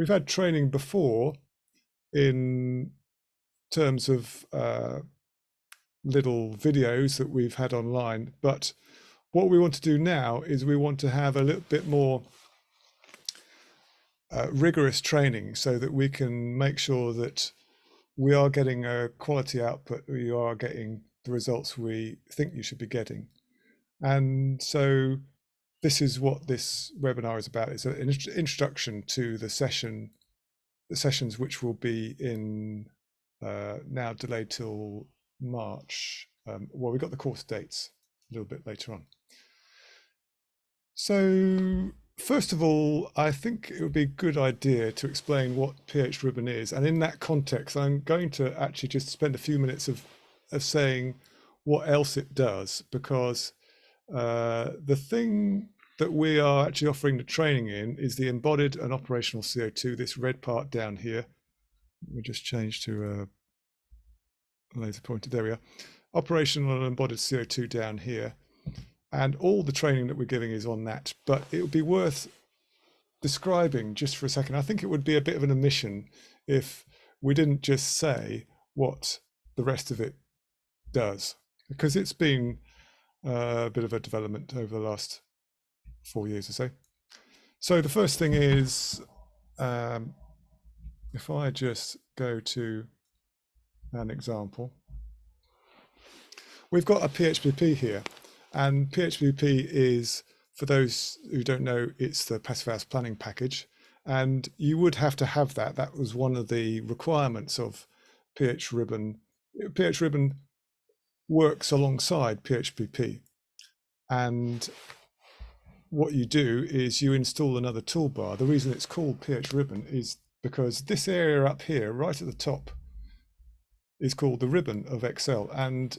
had training before in terms of little videos that we've had online, but what we want to do now is we want to have a little bit more rigorous training so that we can make sure that we are getting a quality output, we are getting the results we think you should be getting. And so this is what this webinar is about. It's an introduction to the sessions which will be in now delayed till March. Well, we got the course dates a little bit later on. So first of all, I think it would be a good idea to explain what PHribbon is. And in that context, I'm going to actually just spend a few minutes of saying what else it does, because the thing that we are actually offering the training in is the embodied and operational CO2, this red part down here. We just change to a laser pointer, there we are. Operational and embodied CO2 down here. And all the training that we're giving is on that, but it would be worth describing just for a second. I think it would be a bit of an omission if we didn't just say what the rest of it does, because it's been a bit of a development over the last 4 years or so. So the first thing is, if I just go to an example, we've got a PHPP here. And PHPP is, for those who don't know, it's the Passive House planning package. And you would have to have that. That was one of the requirements of PHribbon. PHribbon works alongside PHPP. And what you do is you install another toolbar. The reason it's called PHribbon is because this area up here, right at the top, is called the ribbon of Excel. And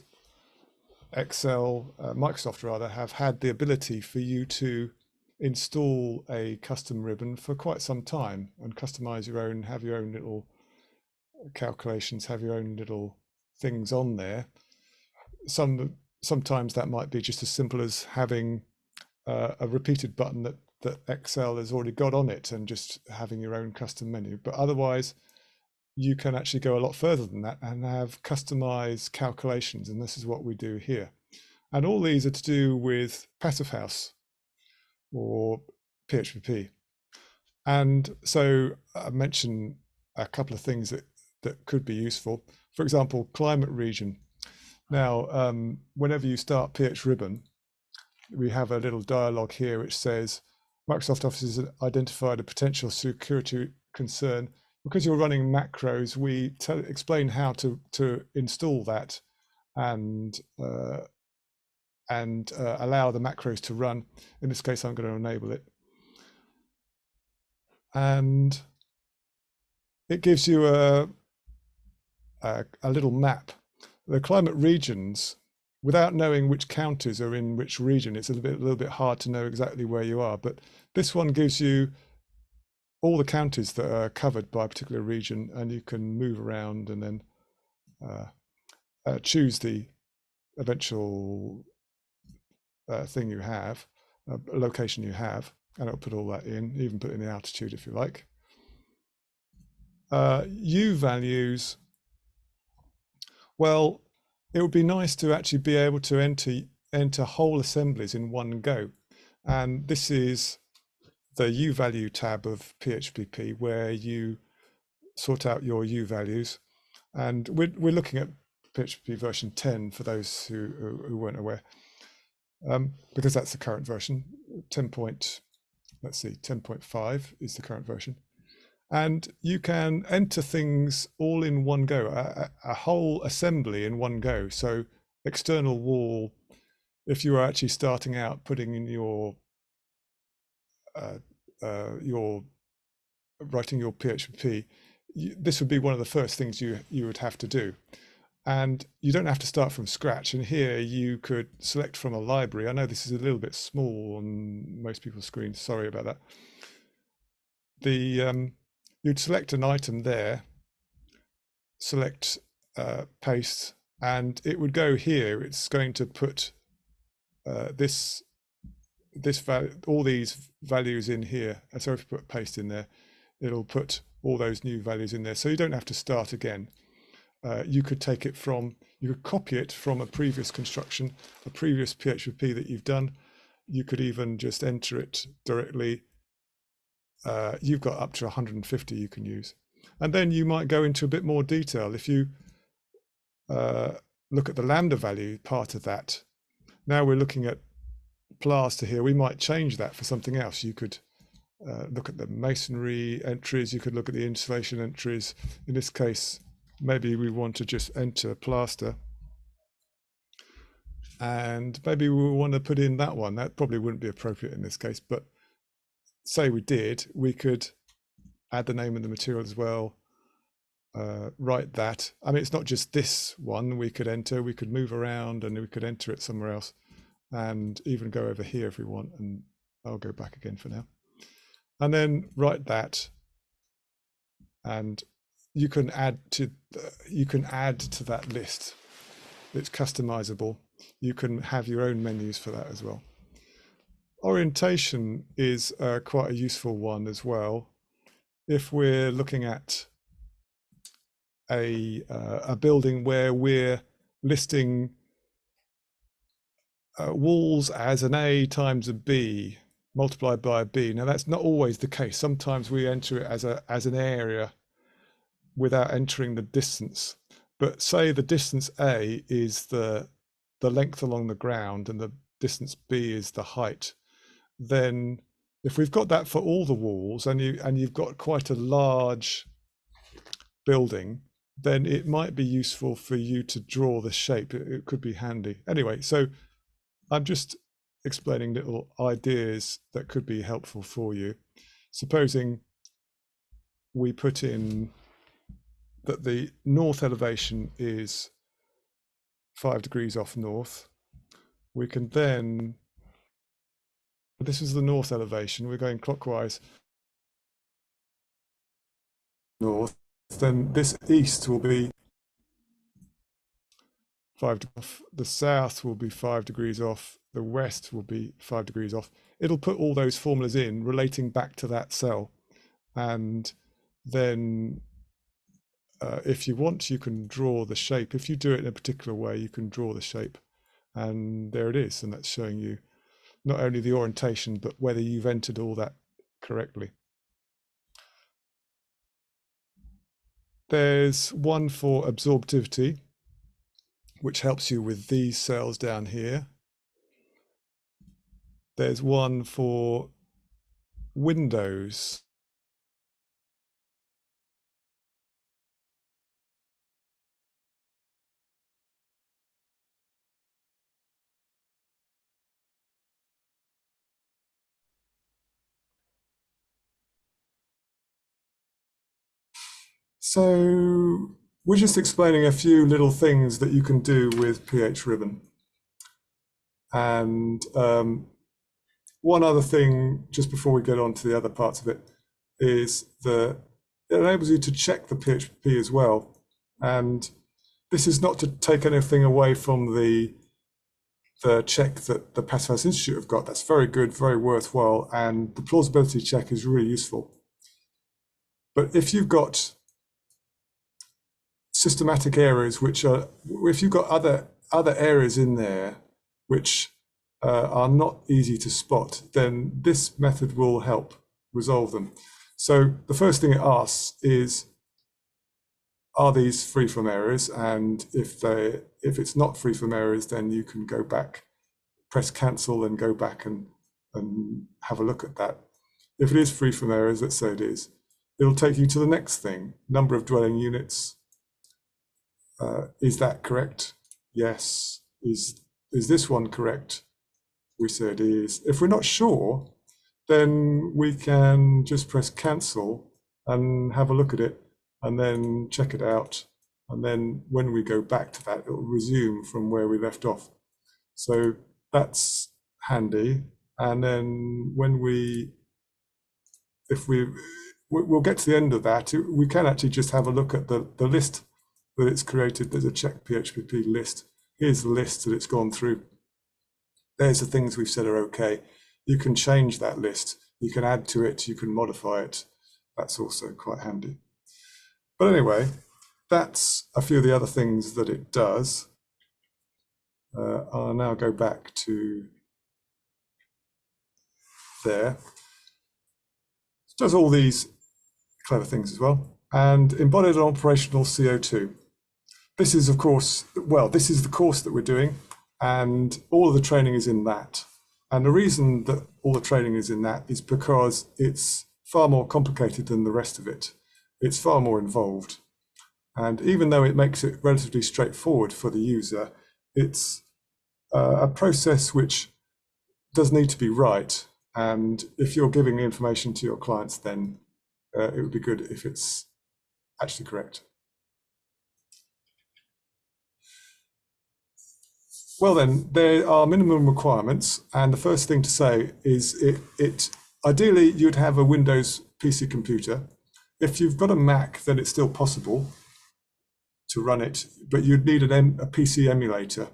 Excel, Microsoft rather, have had the ability for you to install a custom ribbon for quite some time and customize your own, have your own little calculations, have your own little things on there. Sometimes that might be just as simple as having a repeated button that Excel has already got on it and just having your own custom menu. But otherwise, you can actually go a lot further than that and have customized calculations. And this is what we do here. And all these are to do with Passive House or PHPP. And so I mentioned a couple of things that could be useful. For example, climate region. Now, whenever you start PHribbon, we have a little dialogue here which says, Microsoft Office has identified a potential security concern. Because you're running macros, we explain how to install that and allow the macros to run. In this case, I'm going to enable it. And it gives you a little map. The climate regions, without knowing which counties are in which region, it's a little bit hard to know exactly where you are. But this one gives you all the counties that are covered by a particular region, and you can move around and then choose the eventual thing you have, location you have, and it'll put all that in, even put in the altitude if you like. U values, well, it would be nice to actually be able to enter whole assemblies in one go. And this is the U value tab of PHPP, where you sort out your U values. And we're looking at PHPP version 10 for those who weren't aware, because that's the current version. 10.5 is the current version. And you can enter things all in one go, a whole assembly in one go. So external wall, if you are actually starting out putting in your writing your PHP, this would be one of the first things you would have to do. And you don't have to start from scratch. And here you could select from a library. I know this is a little bit small on most people's screens. Sorry about that. You'd select an item there, select paste, and it would go here. It's going to put this this value, all these values in here. So if you put paste in there, it'll put all those new values in there. So you don't have to start again. You could take it from, you could copy it from a previous construction, a previous PHPP that you've done. You could even just enter it directly. You've got up to 150 you can use. And then you might go into a bit more detail. If you look at the lambda value part of that, now we're looking at plaster here. We might change that for something else. You could look at the masonry entries. You could look at the insulation entries. In this case, maybe we want to just enter plaster. And maybe we want to put in that one. That probably wouldn't be appropriate in this case, but say we did, we could add the name of the material as well, write that. I mean, it's not just this one we could enter, we could move around and we could enter it somewhere else and even go over here if we want. And I'll go back again for now. And then write that, and you can add to that list. It's customizable. You can have your own menus for that as well. Orientation is quite a useful one as well. If we're looking at a building where we're listing walls as an A times a B multiplied by a B. Now that's not always the case. Sometimes we enter it as an area without entering the distance. But say the distance A is the length along the ground and the distance B is the height. Then if we've got that for all the walls and you've got quite a large building, then it might be useful for you to draw the shape. It could be handy. Anyway, so I'm just explaining little ideas that could be helpful for you. Supposing we put in that the north elevation is 5 degrees off north. We can then, this is the north elevation, we're going clockwise north, then this east will be 5 degrees off, the south will be 5 degrees off, the west will be 5 degrees off. It'll put all those formulas in relating back to that cell. And then if you want, you can draw the shape. If you do it in a particular way, you can draw the shape. And there it is. And that's showing you not only the orientation, but whether you've entered all that correctly. There's one for absorptivity, which helps you with these cells down here. There's one for windows. So we're just explaining a few little things that you can do with PHribbon. And one other thing, just before we get on to the other parts of it, is that it enables you to check the PHPP as well. And this is not to take anything away from the check that the Passive House Institute have got. That's very good, very worthwhile, and the plausibility check is really useful. But if you've got systematic areas which are, if you've got other areas in there which are not easy to spot, then this method will help resolve them. So the first thing it asks is, are these free from errors? And if it's not free from errors, then you can go back, press cancel and go back and have a look at that. If it is free from errors, let's say it is, it'll take you to the next thing, number of dwelling units. Is that correct? Yes. Is this one correct? We say it is. If we're not sure, then we can just press cancel and have a look at it and then check it out. And then when we go back to that, it'll resume from where we left off. So that's handy. And then when we'll get to the end of that, we can actually just have a look at the list that it's created. There's a check PHPP list. Here's the list that it's gone through. There's the things we've said are okay. you can change that list. You can add to it, you can modify it. That's also quite handy. But anyway, that's a few of the other things that it does. I'll now go back to there. It does all these clever things as well. And embodied and operational CO2. This is, of course, well, this is the course that we're doing, and all of the training is in that. And the reason that all the training is in that is because it's far more complicated than the rest of it. It's far more involved. And even though it makes it relatively straightforward for the user, it's a process which does need to be right. And if you're giving information to your clients, then it would be good if it's actually correct. Well then, there are minimum requirements, and the first thing to say is ideally you'd have a Windows PC computer. If you've got a Mac, then it's still possible to run it, but you'd need a PC emulator.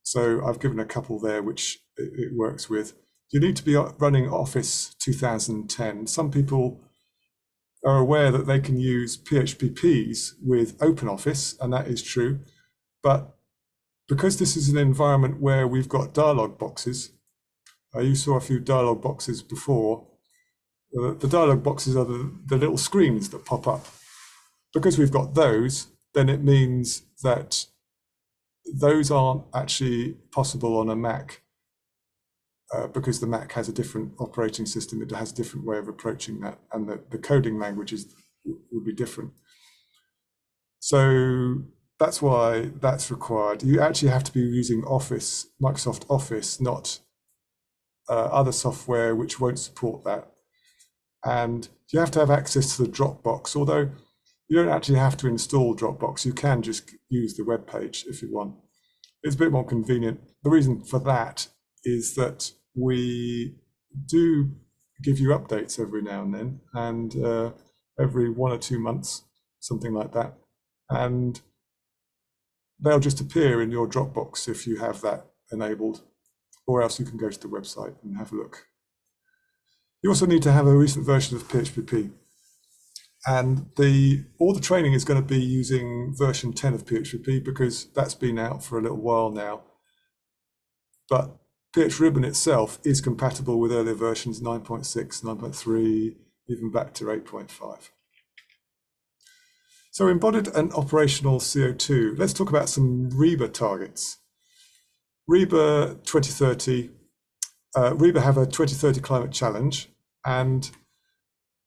So I've given a couple there which it works with. You need to be running Office 2010. Some people are aware that they can use PHPPs with OpenOffice, and that is true, but because this is an environment where we've got dialog boxes, you saw a few dialog boxes before. The dialog boxes are the little screens that pop up. Because we've got those, then it means that those aren't actually possible on a Mac because the Mac has a different operating system. It has a different way of approaching that, and the coding languages would be different. So that's why that's required. You actually have to be using Office, Microsoft Office, not other software which won't support that. And you have to have access to the Dropbox, although you don't actually have to install Dropbox. You can just use the web page if you want. It's a bit more convenient. The reason for that is that we do give you updates every now and then, and every 1 or 2 months, something like that. And they'll just appear in your Dropbox if you have that enabled, or else you can go to the website and have a look. You also need to have a recent version of PHPP. And all the training is going to be using version 10 of PHPP because that's been out for a little while now. But PHribbon itself is compatible with earlier versions 9.6, 9.3, even back to 8.5. So embodied and operational CO2. Let's talk about some RIBA targets. RIBA 2030, RIBA have a 2030 climate challenge, and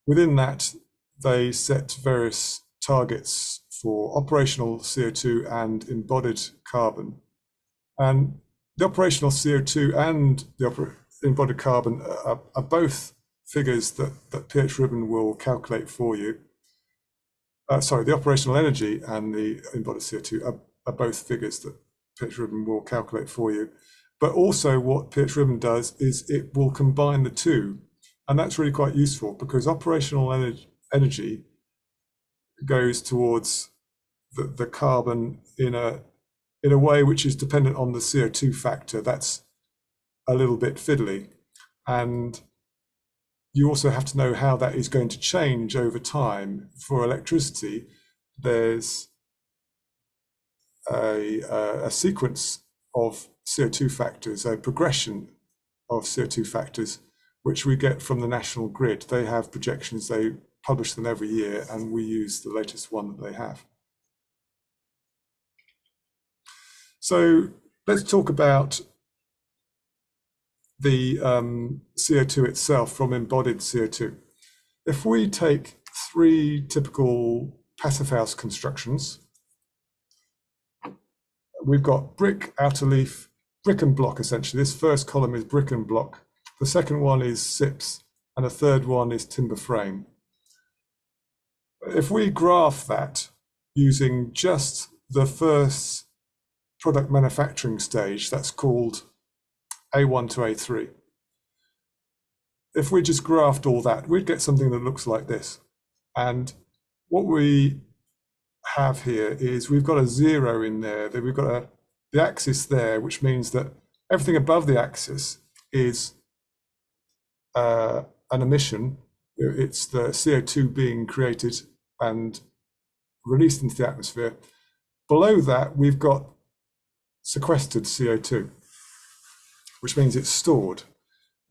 within that, they set various targets for operational CO2 and embodied carbon. And the operational CO2 and the embodied carbon are both figures that PHribbon will calculate for you. Sorry, the operational energy and the embodied CO2 are both figures that PHribbon will calculate for you. But also what PHribbon does is it will combine the two. And that's really quite useful because operational energy goes towards the carbon in a way which is dependent on the CO2 factor. That's a little bit fiddly. And you also have to know how that is going to change over time. For electricity, there's a sequence of CO2 factors, a progression of CO2 factors, which we get from the national grid. They have projections, they publish them every year, and we use the latest one that they have. So let's talk about the CO2 itself from embodied CO2. If we take 3 typical passive house constructions, we've got brick, outer leaf, brick and block essentially. This first column is brick and block. The second one is SIPs, and the third one is timber frame. If we graph that using just the first product manufacturing stage, that's called A1 to A3. If we just graphed all that, we'd get something that looks like this. And what we have here is we've got a 0 in there, then we've got the axis there, which means that everything above the axis is an emission. It's the CO2 being created and released into the atmosphere. Below that, we've got sequestered CO2, which means it's stored.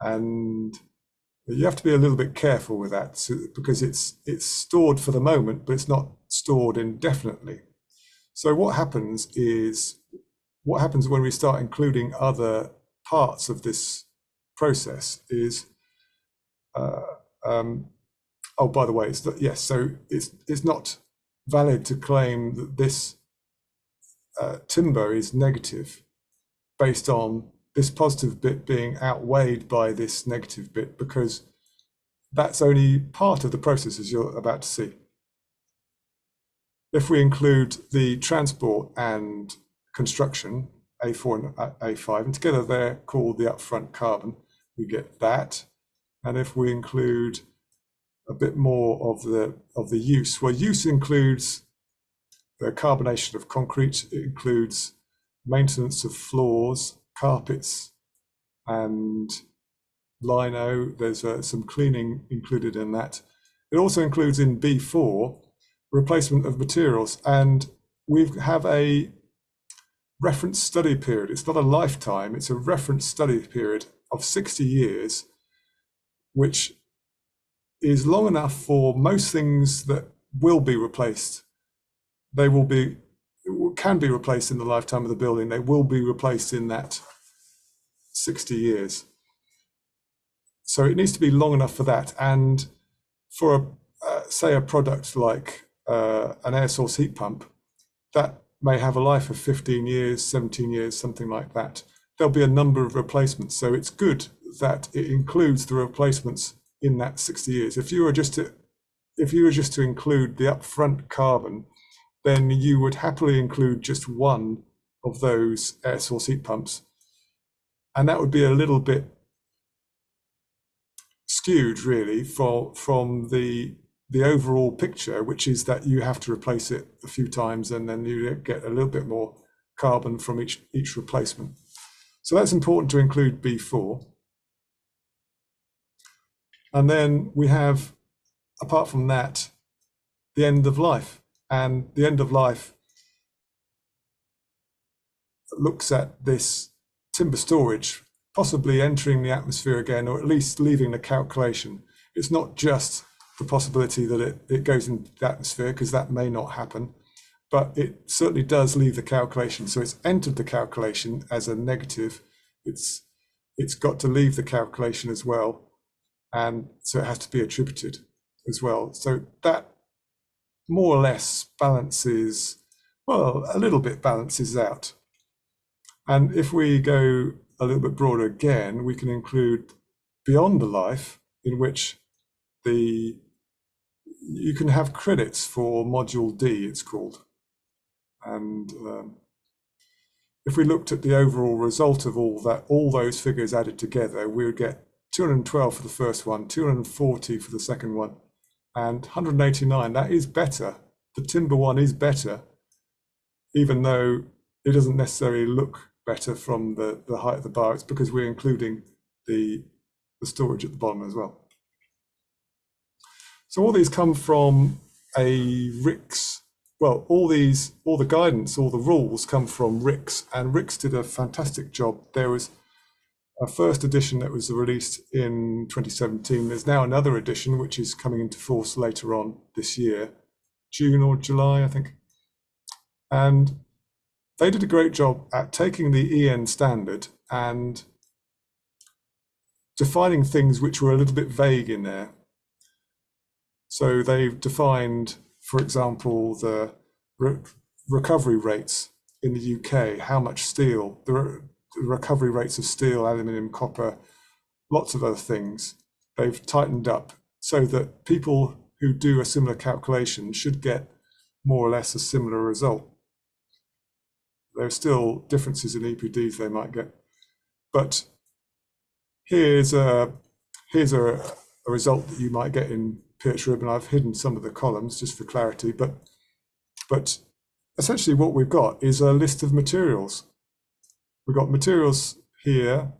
And you have to be a little bit careful with that because it's stored for the moment, but it's not stored indefinitely. So what happens when we start including other parts of this process is, oh, by the way, yes, so it's not valid to claim that this timber is negative based on this positive bit being outweighed by this negative bit, because that's only part of the process, as you're about to see. If we include the transport and construction, A4 and A5, and together they're called the upfront carbon, we get that. And if we include a bit more of the use, well, use includes the carbonation of concrete, it includes maintenance of floors, carpets, and lino. There's some cleaning included in that. It also includes in B4 replacement of materials, and we have a reference study period. It's not a lifetime, it's a reference study period of 60 years, which is long enough for most things that will be replaced. Can be replaced in the lifetime of the building. They will be replaced in that 60 years. So it needs to be long enough for that. And for say a product like an air source heat pump, that may have a life of 15 years, 17 years, something like that. There'll be a number of replacements. So it's good that it includes the replacements in that 60 years. If you were just to include the upfront carbon, then you would happily include just one of those air source heat pumps. And that would be a little bit skewed, really, from the overall picture, which is that you have to replace it a few times and then you get a little bit more carbon from each replacement. So that's important to include B4. And then we have, apart from that, the end of life. And the end of life looks at this timber storage possibly entering the atmosphere again, or at least leaving the calculation. It's not just the possibility that it goes into the atmosphere, because that may not happen, but it certainly does leave the calculation. So it's entered the calculation as a negative. It's got to leave the calculation as well. And so it has to be attributed as well. So that more or less balances, well, a little bit balances out. And if we go a little bit broader again, we can include beyond the life, in which you can have credits for module D, it's called. And if we looked at the overall result of all those figures added together, we would get 212 for the first one, 240 for the second one, and 189. That is better. The timber one is better, even though it doesn't necessarily look better from the height of the bar. It's because we're including the storage at the bottom as well. So all these come from a RICS. Well, all the guidance, all the rules come from RICS, and RICS did a fantastic job. There was a first edition that was released in 2017. There's now another edition which is coming into force later on this year, June or July, I think. And they did a great job at taking the EN standard and defining things which were a little bit vague in there. So they've defined, for example, the recovery rates in the UK, how much steel, the recovery rates of steel, aluminium, copper, lots of other things. They've tightened up so that people who do a similar calculation should get more or less a similar result. There are still differences in EPDs they might get, but here's a result that you might get in PHribbon. I've hidden some of the columns just for clarity, but essentially what we've got is a list of materials. We've got materials here,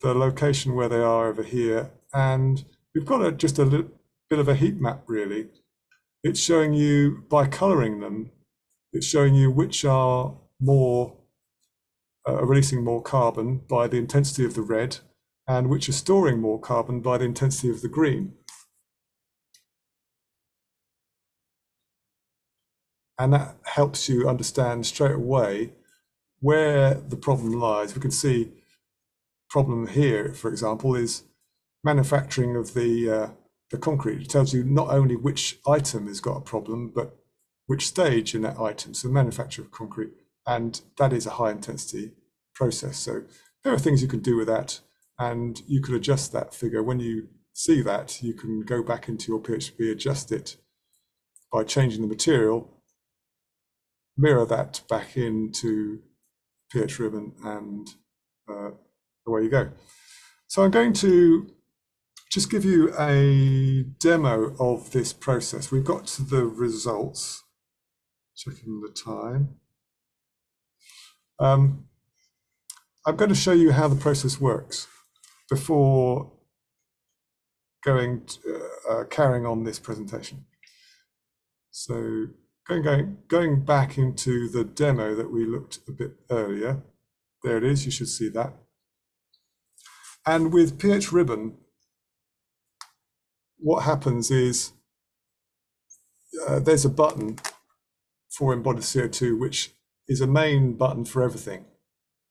the location where they are over here, and we've got just a bit of a heat map really. It's showing you, by coloring them, it's showing you which are more releasing more carbon by the intensity of the red, and which are storing more carbon by the intensity of the green. And that helps you understand straight away where the problem lies. We can see problem here, for example, is manufacturing of the concrete. It tells you not only which item has got a problem, but which stage in that item. So manufacture of concrete, and that is a high intensity process. So there are things you can do with that, and you could adjust that figure. When you see that, you can go back into your PHP, adjust it by changing the material, mirror that back into PHribbon, and away you go. So I'm going to just give you a demo of this process. We've got to the results, checking the time. I'm going to show you how the process works before carrying on this presentation. So going back into the demo that we looked a bit earlier. There it is, you should see that. And with PHribbon, what happens is there's a button for embodied CO2, which is a main button for everything.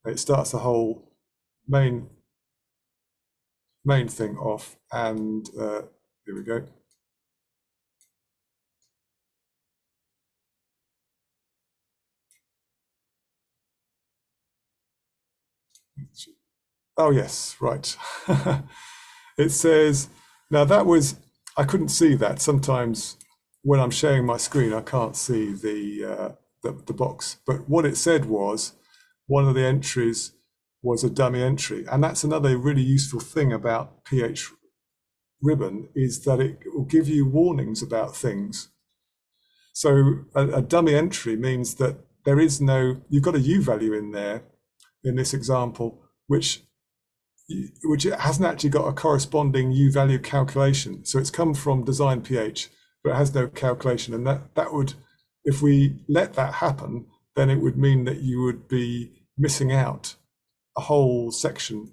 It starts the whole main thing off, and here we go. Oh yes, right. It says, now that was, I couldn't see that. Sometimes when I'm sharing my screen, I can't see the box. But what it said was, one of the entries was a dummy entry. And that's another really useful thing about PHribbon, is that it will give you warnings about things. So a dummy entry means that there is no, you've got a U value in there, in this example, which it hasn't actually got a corresponding U value calculation. So it's come from design pH, but it has no calculation. And that would, if we let that happen, then it would mean that you would be missing out a whole section,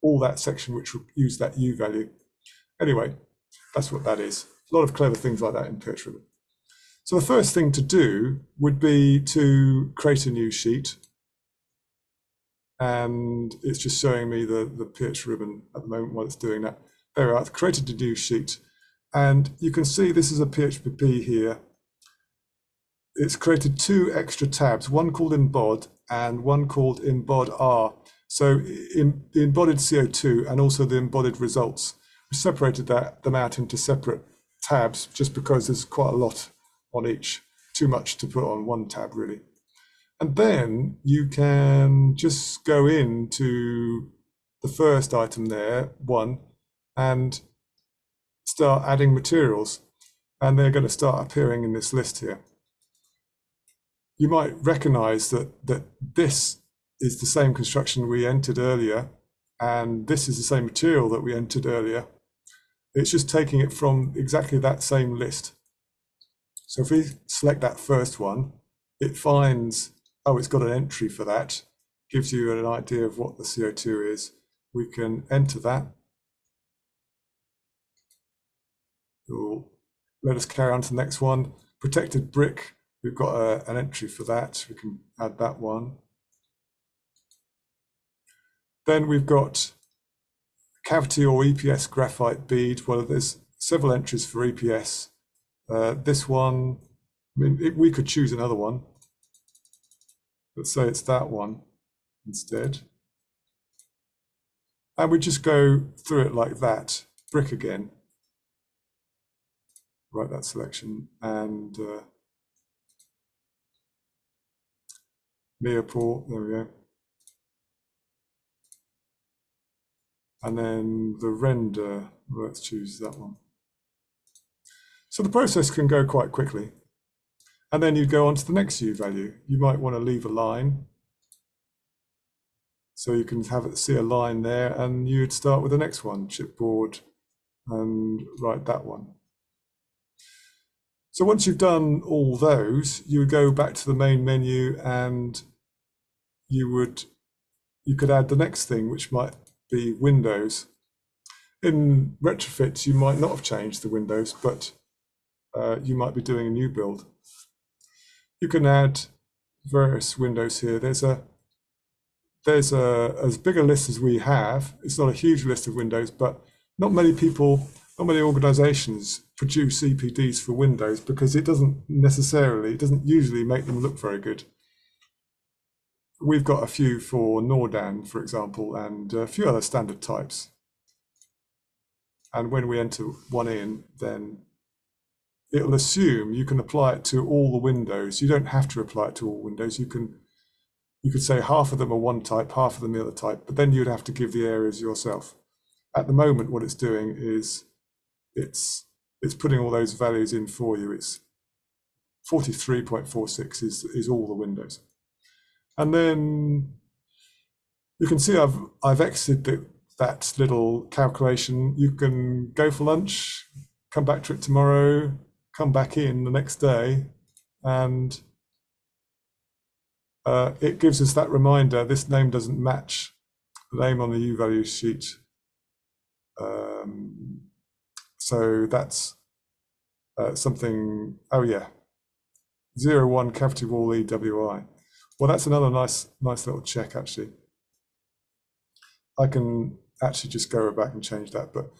all that section which would use that U value. Anyway, that's what that is. A lot of clever things like that in PHribbon. So the first thing to do would be to create a new sheet. And it's just showing me the PHribbon at the moment while it's doing that. There we are, I've created a new sheet. And you can see this is a PHPP here. It's created two extra tabs, one called embod and one called embod R. So in the embodied CO2 and also the embodied results, we separated them out into separate tabs just because there's quite a lot on each, too much to put on one tab really. And then you can just go into the first item there, one, and start adding materials. And they're going to start appearing in this list here. You might recognize that this is the same construction we entered earlier, and this is the same material that we entered earlier. It's just taking it from exactly that same list. So if we select that first one, it finds, oh, it's got an entry for that, gives you an idea of what the CO2 is. We can enter that. It will let us carry on to the next one. Protected brick, we've got an entry for that. We can add that one. Then we've got cavity or EPS graphite bead. Well, there's several entries for EPS. This one, I mean, we could choose another one. Let's say it's that one instead. And we just go through it like that, brick again. Write that selection, and Neoport, there we go. And then the render, let's choose that one. So the process can go quite quickly. And then you go on to the next U value. You might want to leave a line. So you can have it, see a line there, and you'd start with the next one, chipboard and write that one. So once you've done all those, you would go back to the main menu and you could add the next thing, which might be windows. In retrofits, you might not have changed the windows, but you might be doing a new build. You can add various windows here. There's as big a list as we have. It's not a huge list of windows, but not many organizations produce EPDs for Windows because it doesn't usually make them look very good. We've got a few for Nordan, for example, and a few other standard types. And when we enter one in, then it'll assume you can apply it to all the windows. You don't have to apply it to all windows. You could say half of them are one type, half of them the other type, but then you'd have to give the areas yourself. At the moment, what it's doing is it's putting all those values in for you. It's 43.46 is all the windows. And then you can see I've exited that little calculation. You can go for lunch, come back to it tomorrow, come back in the next day, and it gives us that reminder, this name doesn't match the name on the U-value sheet. So that's something, oh yeah, 01 cavity wall EWI. Well, that's another nice little check, actually. I can actually just go back and change that, but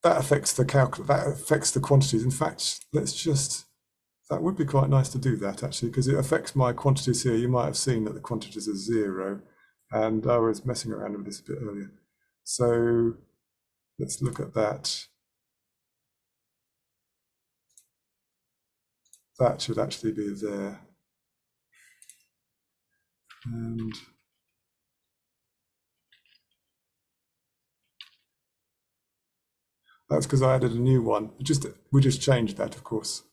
that affects the quantities. In fact, that would be quite nice to do that, actually, because it affects my quantities here. You might have seen that the quantities are 0, and I was messing around with this a bit earlier. So let's look at that. That should actually be there. And that's because I added a new one. We just changed that, of course,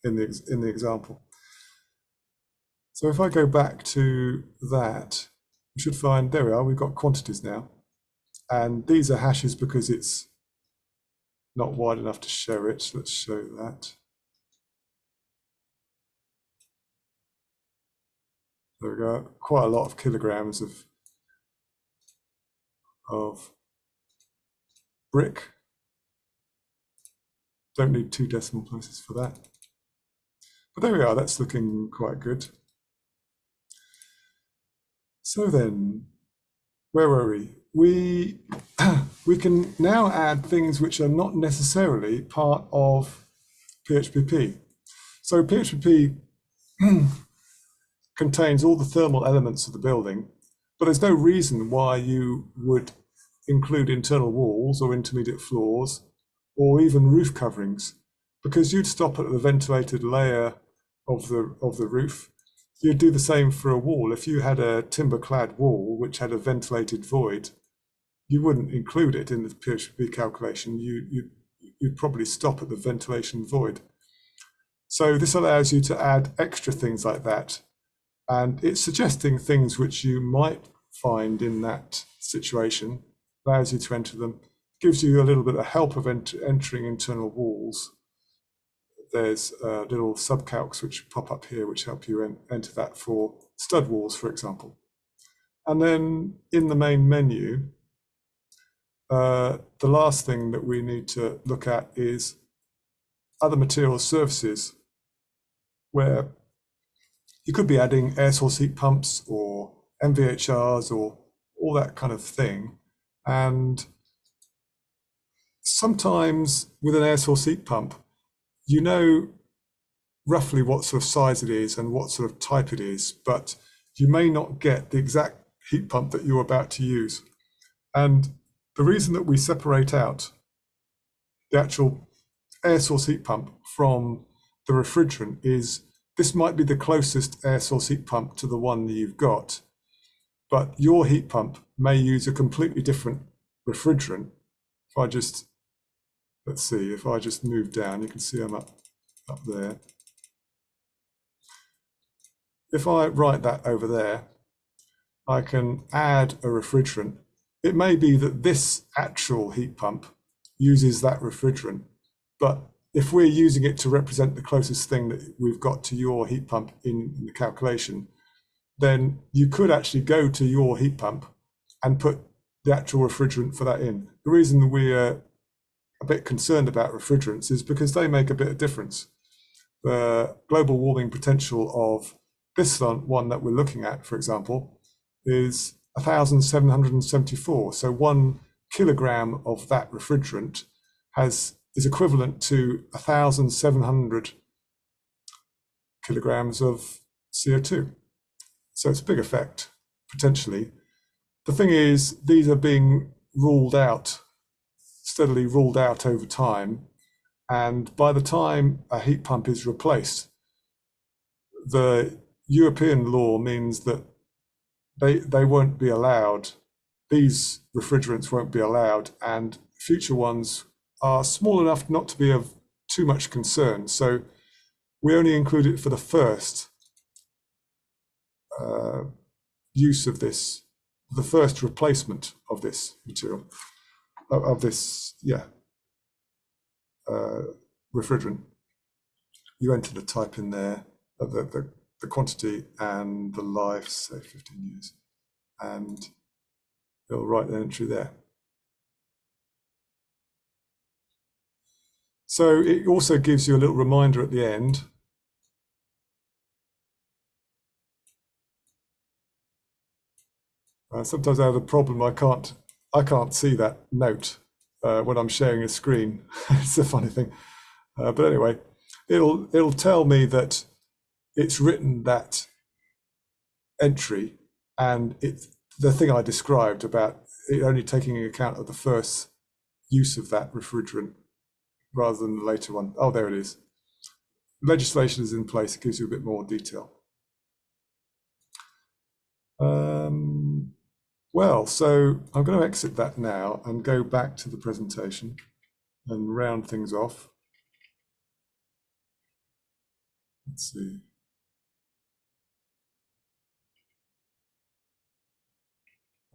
in the example. So if I go back to that, we should find, there we are, we've got quantities now. And these are hashes because it's not wide enough to show it. So let's show that. There we go, quite a lot of kilograms of brick. Don't need 2 decimal places for that. But there we are, that's looking quite good. So then, where were we? We can now add things which are not necessarily part of PHPP. So PHPP contains all the thermal elements of the building, but there's no reason why you would include internal walls or intermediate floors or even roof coverings, because you'd stop at the ventilated layer of the roof. You'd do the same for a wall. If you had a timber-clad wall which had a ventilated void, you wouldn't include it in the PHPP calculation. You'd probably stop at the ventilation void. So this allows you to add extra things like that. And it's suggesting things which you might find in that situation, allows you to enter them, gives you a little bit of help of entering internal walls. There's little subcalcs which pop up here which help you enter that for stud walls, for example. And then in the main menu, the last thing that we need to look at is other material services, where you could be adding air source heat pumps or MVHRs or all that kind of thing. And sometimes with an air source heat pump, you know roughly what sort of size it is and what sort of type it is, but you may not get the exact heat pump that you're about to use. And the reason that we separate out the actual air source heat pump from the refrigerant is this might be the closest air source heat pump to the one that you've got, but your heat pump may use a completely different refrigerant. If I just, let's see, if I just move down, you can see I'm up there. If I write that over there, I can add a refrigerant. it may be that this actual heat pump uses that refrigerant, but if we're using it to represent the closest thing that we've got to your heat pump in the calculation, then you could actually go to your heat pump and put the actual refrigerant for that in. The reason that we're a bit concerned about refrigerants is because they make a bit of difference. The global warming potential of this one that we're looking at, for example, is 1,774. So 1 kilogram of that refrigerant is equivalent to 1,700 kilograms of CO2. So it's a big effect, potentially. The thing is, these are being steadily ruled out over time. And by the time a heat pump is replaced, the European law means that they won't be allowed, these refrigerants won't be allowed, and future ones are small enough not to be of too much concern. So we only include it for the first use of this, the first replacement of this material, of this, refrigerant. You enter the type in there, the quantity and the life, say 15 years, and it'll write the entry there. So it also gives you a little reminder at the end. Sometimes I have a problem. I can't see that note when I'm sharing a screen. It's a funny thing, but anyway, it'll tell me that it's written that entry, and it's the thing I described about it only taking account of the first use of that refrigerant rather than the later one. Oh, there it is. Legislation is in place. It gives you a bit more detail. Well, so I'm going to exit that now and go back to the presentation and round things off. Let's see.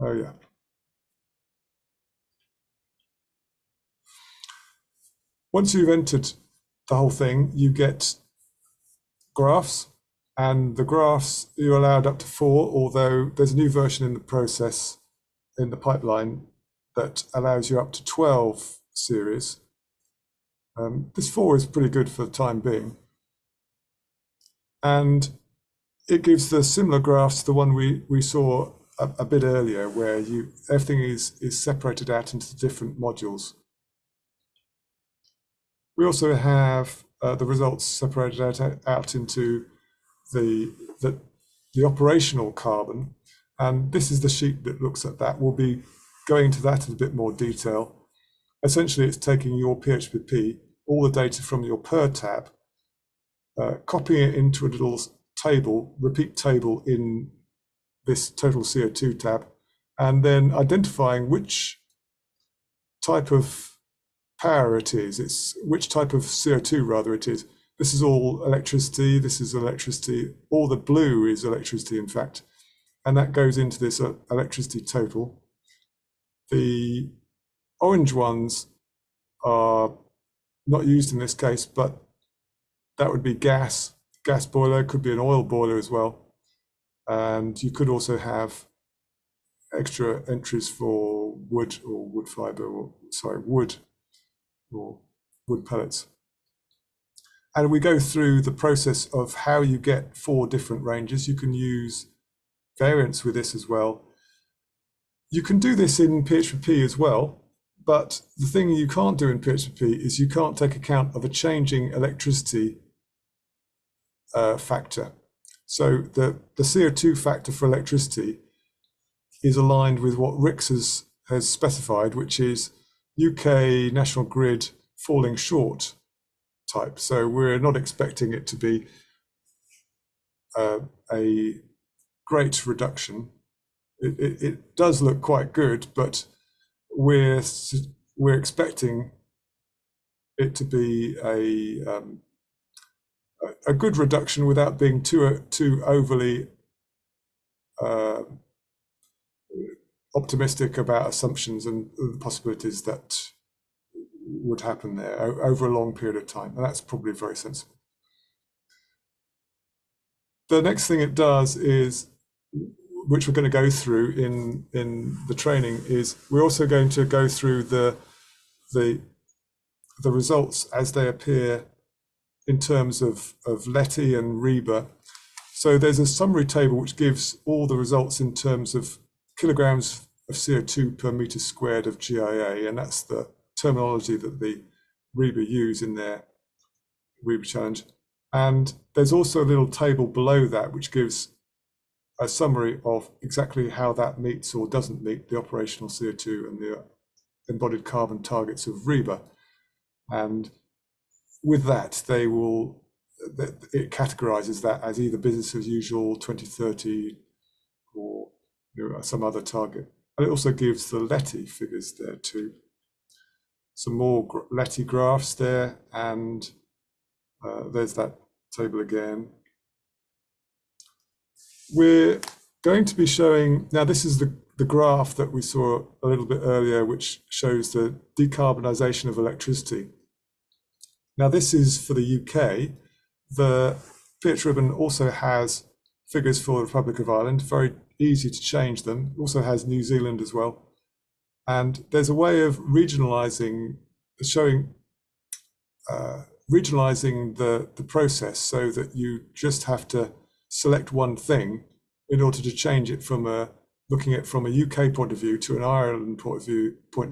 Oh, yeah. Once you've entered the whole thing, you get graphs, and the graphs you're allowed up to 4, although there's a new version in the process, in the pipeline, that allows you up to 12 series. This 4 is pretty good for the time being. And it gives the similar graphs to the one we saw a bit earlier, where everything is separated out into different modules. We also have the results separated out into the operational carbon, and this is the sheet that looks at that. We'll be going into that in a bit more detail. Essentially, it's taking your PHPP, all the data from your per tab, copying it into a little table, repeat table in this total CO2 tab, and then identifying which type of power it is. It's which type of CO2 rather it is. This is all electricity. This is electricity. All the blue is electricity, in fact, and that goes into this electricity total. The orange ones are not used in this case, but that would be gas boiler, could be an oil boiler as well. And you could also have extra entries for wood or wood fiber, or wood or wood pellets. And we go through the process of how you get 4 different ranges. You can use variants with this as well. You can do this in PHPP as well, but the thing you can't do in PHPP is you can't take account of a changing electricity factor. So the CO2 factor for electricity is aligned with what RICS has specified, which is UK National Grid falling short type. So we're not expecting it to be a great reduction. It does look quite good, but we're expecting it to be a good reduction without being too overly optimistic about assumptions and the possibilities that would happen there over a long period of time, and that's probably very sensible. The next thing it does is, which we're going to go through in the training, is we're also going to go through the results as they appear in terms of Leti and Rieber. So there's a summary table which gives all the results in terms of kilograms of CO2 per meter squared of GIA, and that's the terminology that the Rieber use in their Rieber challenge. And there's also a little table below that which gives a summary of exactly how that meets or doesn't meet the operational CO2 and the embodied carbon targets of Rieber. And with that, it categorizes that as either business as usual, 2030, or some other target. And it also gives the Leti figures there too. Some more Leti graphs there, and there's that table again. We're going to be showing, now this is the graph that we saw a little bit earlier, which shows the decarbonisation of electricity. Now this is for the UK. The PHribbon also has figures for the Republic of Ireland, very easy to change them. It also has New Zealand as well. And there's a way of regionalising, regionalising the process so that you just have to select one thing in order to change it from looking at it from a UK point of view to an Ireland point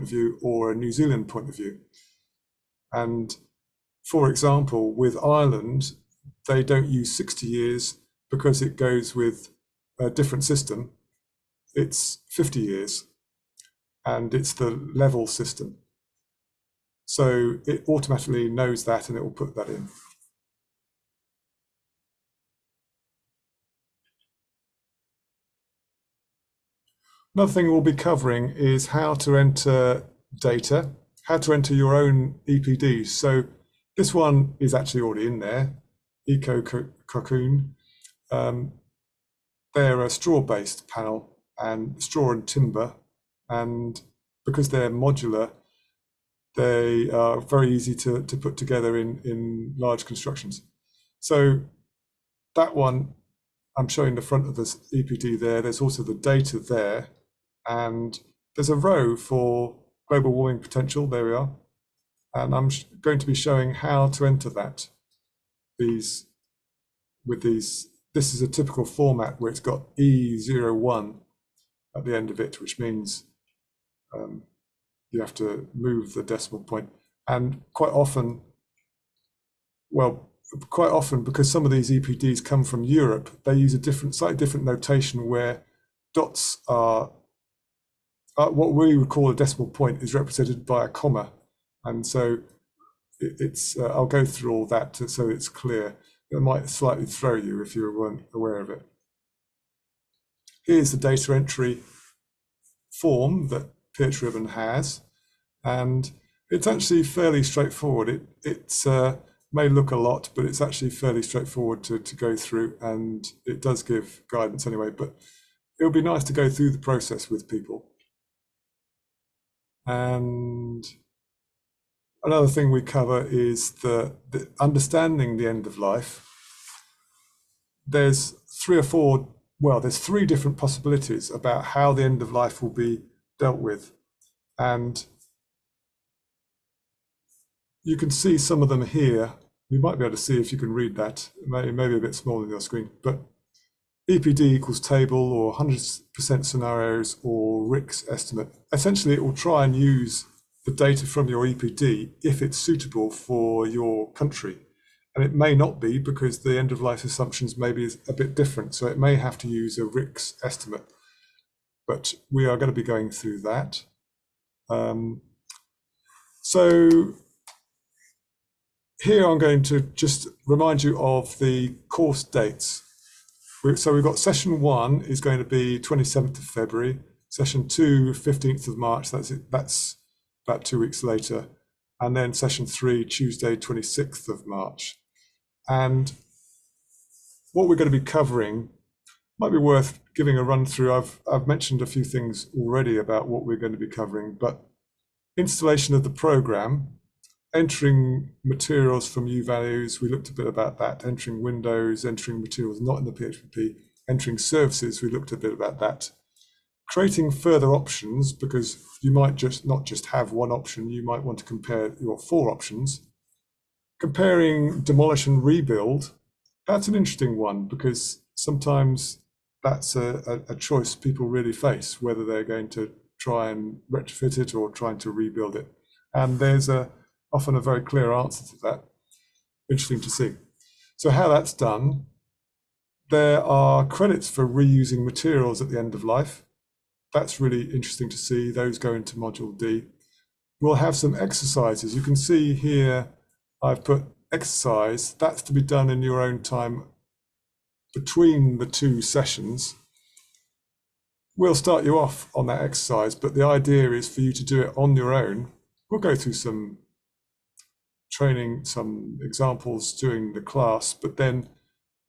of view or a New Zealand point of view. And for example, with Ireland, they don't use 60 years because it goes with a different system. It's 50 years, and it's the level system. So it automatically knows that, and it will put that in. Another thing we'll be covering is how to enter data, how to enter your own EPDs. So this one is actually already in there, Eco Cocoon. They're a straw-based panel, and straw and timber, and because they're modular, they are very easy to put together in large constructions. So that one, I'm showing the front of this EPD there. There's also the data there, and there's a row for global warming potential. There we are. And I'm going to be showing how to enter that. This is a typical format where it's got E01 at the end of it, which means you have to move the decimal point. And quite often, because some of these EPDs come from Europe, they use a slightly different notation where dots are, what we would call a decimal point is represented by a comma. And so I'll go through all that so it's clear. It might slightly throw you if you weren't aware of it. Here's the data entry form that PHribbon has, and it's actually fairly straightforward. It may look a lot, but it's actually fairly straightforward to go through, and it does give guidance anyway, but it would be nice to go through the process with people. And another thing we cover is the understanding the end of life. There's there's three different possibilities about how the end of life will be dealt with. And you can see some of them here. You might be able to see if you can read that. It may be a bit smaller on your screen, but EPD equals table or 100% scenarios or RICS estimate. Essentially, it will try and use the data from your EPD if it's suitable for your country. And it may not be, because the end of life assumptions maybe is a bit different. So it may have to use a RICS estimate, but we are going to be going through that. So here I'm going to just remind you of the course dates. So we've got session 1 is going to be 27th of February, session 2, 15th of March, that's about 2 weeks later, and then session 3, Tuesday, 26th of March. And what we're going to be covering, Might be worth giving a run through. I've mentioned a few things already about what we're going to be covering, but installation of the program, entering materials from U-values, we looked a bit about that, entering windows, entering materials not in the PHPP, entering services, we looked a bit about that. Creating further options, because you might just not just have one option, you might want to compare your 4 options. Comparing demolish and rebuild, that's an interesting one because sometimes that's a choice people really face, whether they're going to try and retrofit it or trying to rebuild it. And there's often a very clear answer to that. Interesting to see. So how that's done, there are credits for reusing materials at the end of life. That's really interesting to see. Those go into Module D. We'll have some exercises. You can see here, I've put exercise. That's to be done in your own time between the 2 sessions. We'll start you off on that exercise, but the idea is for you to do it on your own. We'll go through some training, some examples during the class, but then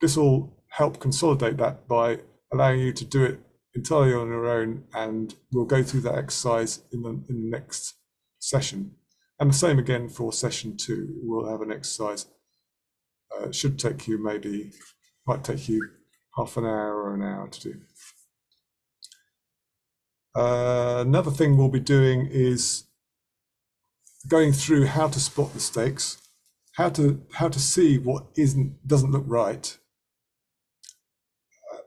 this will help consolidate that by allowing you to do it entirely on your own, and we'll go through that exercise in the next session. And the same again for session 2. We'll have an exercise. It should take you might take you half an hour or an hour to do. Another thing we'll be doing is going through how to spot mistakes, how to see what doesn't look right.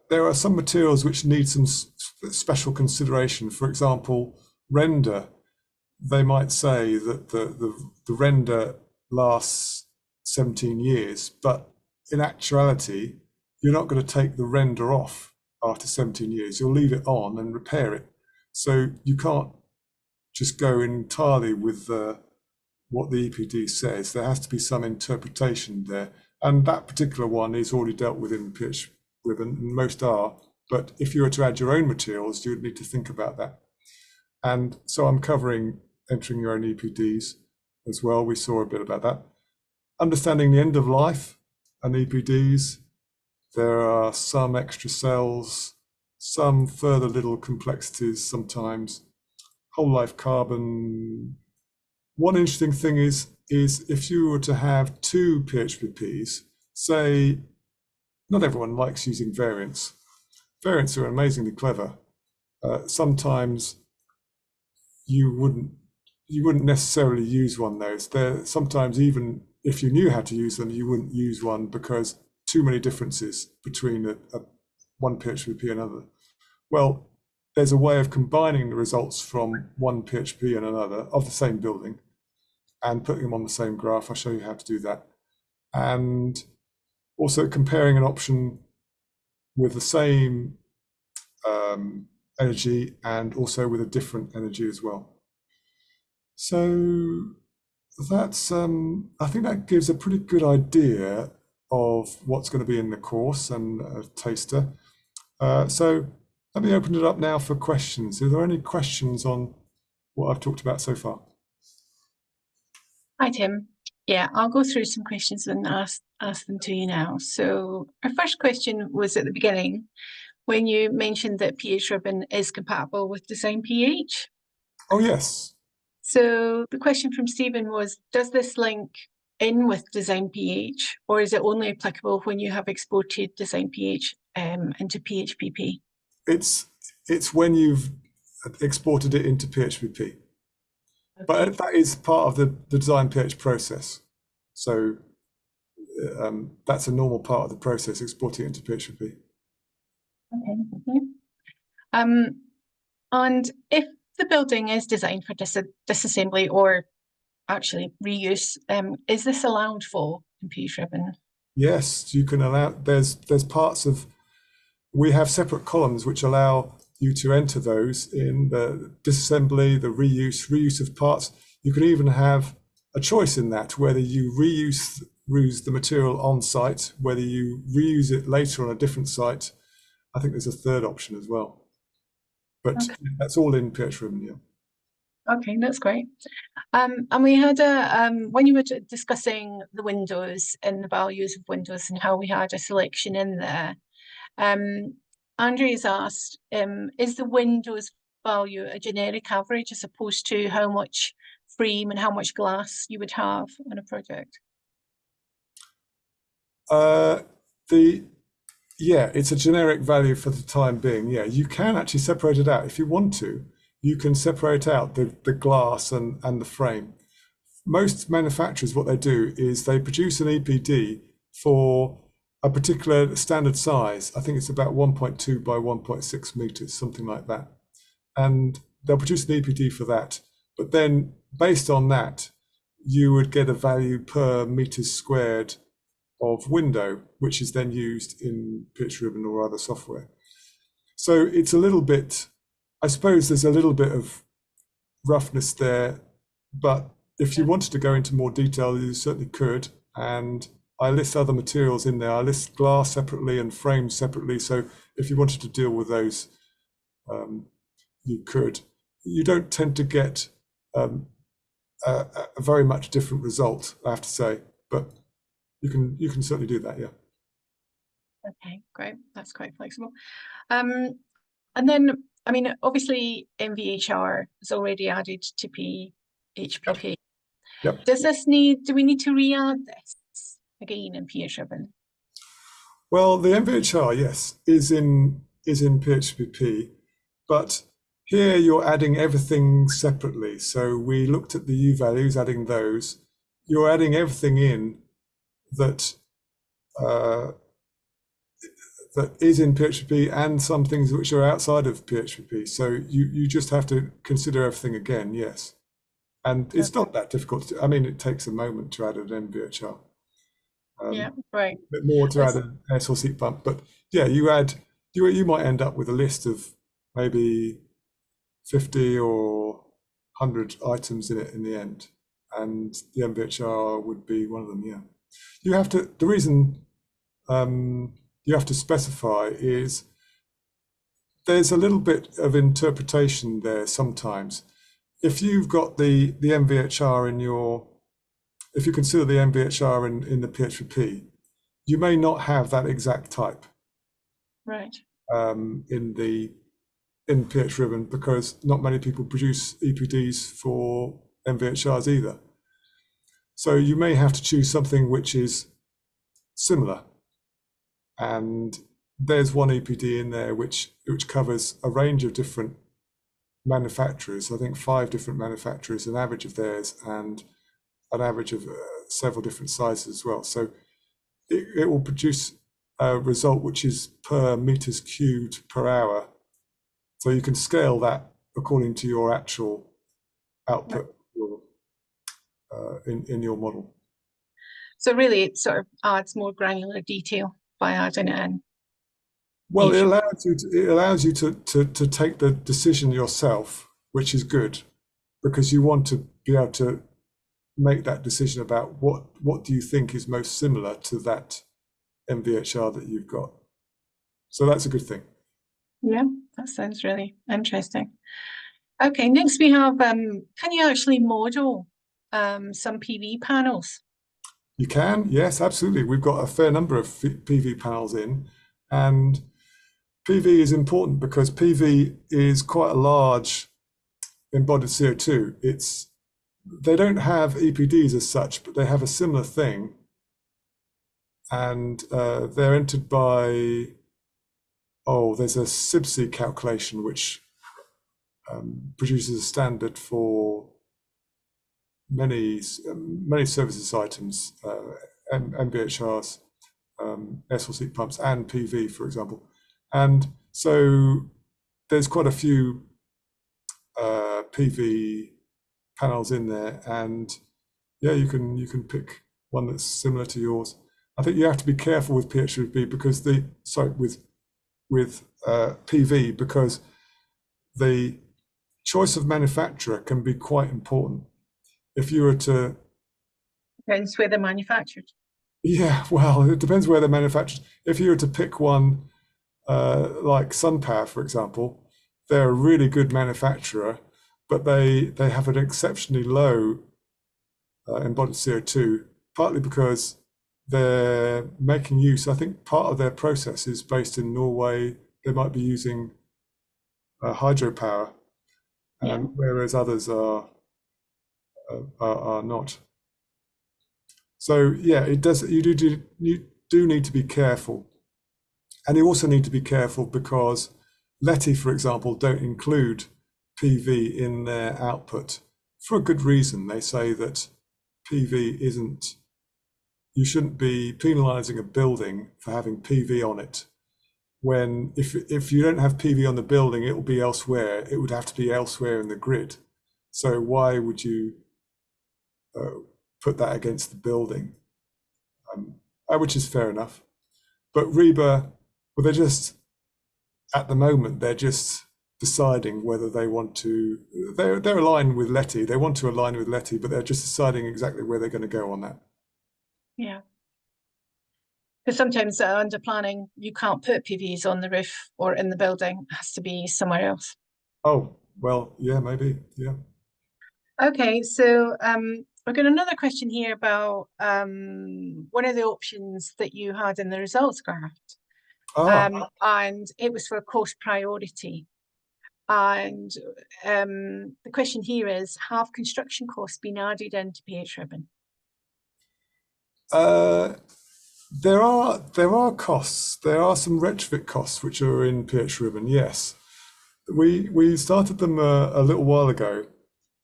There are some materials which need some special consideration. For example, render. They might say that the render lasts 17 years, but in actuality, you're not going to take the render off after 17 years. You'll leave it on and repair it. So you can't just go entirely with what the EPD says. There has to be some interpretation there. And that particular one is already dealt with in PHribbon, and most are. But if you were to add your own materials, you would need to think about that. And so I'm covering entering your own EPDs as well. We saw a bit about that. Understanding the end of life and EPDs. There are some extra cells, some further little complexities sometimes. Whole life carbon. One interesting thing is if you were to have 2 PHPPs, say, not everyone likes using variants. Variants are amazingly clever. Sometimes you wouldn't necessarily use one of those. Sometimes even if you knew how to use them, you wouldn't use one because too many differences between one PHPP and another. Well, there's a way of combining the results from one PHP and another of the same building and putting them on the same graph. I'll show you how to do that. And also comparing an option with the same energy and also with a different energy as well. So that's, I think that gives a pretty good idea of what's going to be in the course and a taster. So let me open it up now for questions. Are there any questions on what I've talked about so far? Hi, Tim. Yeah, I'll go through some questions and ask them to you now. So our first question was at the beginning when you mentioned that PHribbon is compatible with Design PH. Oh, yes. So the question from Stephen was, does this link in with Design PH, or is it only applicable when you have exported Design PH into PHPP? It's when you've exported it into PHPP. Okay. But that is part of the Design PH process. So that's a normal part of the process, exporting it into PHPP. Okay. And if the building is designed for disassembly or actually reuse, is this allowed for in PHribbon? Yes, you can allow. There's parts of. We have separate columns which allow you to enter those in the disassembly, the reuse of parts. You can even have a choice in that, whether you reuse the material on site, whether you reuse it later on a different site. I think there's a third option as well. But okay, that's all in PHribbon, yeah. Okay, that's great. And we had when you were discussing the windows and the values of windows and how we had a selection in there, Andrea's asked, is the Windows value a generic average as opposed to how much frame and how much glass you would have on a project? Yeah, it's a generic value for the time being. Yeah, you can actually separate it out if you want to. You can separate out the glass and the frame. Most manufacturers, what they do is they produce an EPD for a particular standard size. I think it's about 1.2 by 1.6 meters, something like that. And they'll produce an EPD for that. But then based on that, you would get a value per meters squared of window, which is then used in PHribbon or other software. So it's a little bit, I suppose there's a little bit of roughness there, but if you wanted to go into more detail, you certainly could. And I list other materials in there. I list glass separately and frames separately. So if you wanted to deal with those, you could. You don't tend to get a very much different result, I have to say, but you can certainly do that, yeah. Okay, great. That's quite flexible. And then, I mean, obviously MVHR is already added to PHPP. Yep. Do we need to re-add this again in PHribbon? Well, the MVHR, yes, is in PHPP, but here you're adding everything separately. So we looked at the U values, adding those. You're adding everything in that that is in PHPP and some things which are outside of PHPP. So you just have to consider everything again, yes. And it's not that difficult. I mean, it takes a moment to add an MVHR. Yeah, right. A bit more to add an air source heat pump, but yeah, you might end up with a list of maybe 50 or 100 items in it in the end, and the MVHR would be one of them. Yeah, you have to. The reason you have to specify is there's a little bit of interpretation there sometimes. If you've got the MVHR in your, if you consider the MVHR in the PHPP, you may not have that exact type. Right. In PHribbon, because not many people produce EPDs for MVHRs either. So you may have to choose something which is similar. And there's one EPD in there which covers a range of different manufacturers. I think 5 different manufacturers, an average of theirs, and an average of several different sizes as well. So it will produce a result which is per meters cubed per hour. So you can scale that according to your actual output in your model. So really, it sort of adds more granular detail by adding it in. Well, it allows you to take the decision yourself, which is good, because you want to be able to make that decision about what do you think is most similar to that MVHR that you've got. So that's a good thing. Yeah, that sounds really interesting. Okay, next we have, can you actually model some PV panels? You can, yes, absolutely. We've got a fair number of PV panels in, and PV is important because PV is quite a large embodied CO2. They don't have EPDs as such, but they have a similar thing, and they're entered by, there's a SIBC calculation which produces a standard for many services items, MVHRs, air source heat pumps, and PV, for example. And so there's quite a few PV panels in there, and yeah, you can pick one that's similar to yours. I think you have to be careful with PHPP because with PV, because the choice of manufacturer can be quite important. If you were to, Depends where they're manufactured. yeah, well, it depends where they're manufactured. If you were to pick one like SunPower, for example, they're a really good manufacturer, but they have an exceptionally low embodied CO2, partly because they're making use, I think part of their process is based in Norway, they might be using hydropower, Yeah. and whereas others are not. So yeah, it does. You do need to be careful, and you also need to be careful because Leti, for example, don't include PV in their output for a good reason. They say that PV isn't. You shouldn't be penalising a building for having PV on it. When if you don't have PV on the building, it will be elsewhere. It would have to be elsewhere in the grid. So why would you put that against the building? Which is fair enough. But Reba, well, they're just at the moment they're just deciding whether they want to. They're aligned with Leti. They want to align with Leti, but they're just deciding exactly where they're going to go on that. Yeah. Because sometimes under planning, you can't put PVs on the roof or in the building. It has to be somewhere else. Oh, well, yeah, maybe, yeah. Okay, so we've got another question here about one of the options that you had in the results graph. And it was for cost priority. And the question here is, have construction costs been added into PHribbon? There are costs. There are some retrofit costs which are in PHribbon. Yes, we started them a little while ago,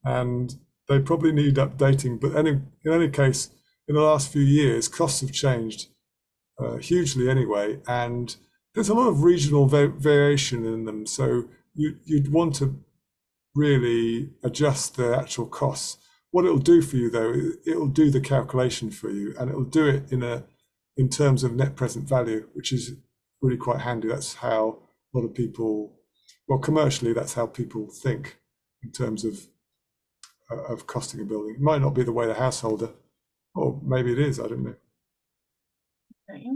and they probably need updating. But in any case, in the last few years, costs have changed hugely anyway, and there's a lot of regional variation in them. So you'd want to really adjust the actual costs. What it'll do for you, though, it'll do the calculation for you, and it'll do it in terms of net present value, which is really quite handy. That's how a lot of people, well, commercially, that's how people think in terms of costing a building. It might not be the way the householder, or maybe it is. I don't know. Okay.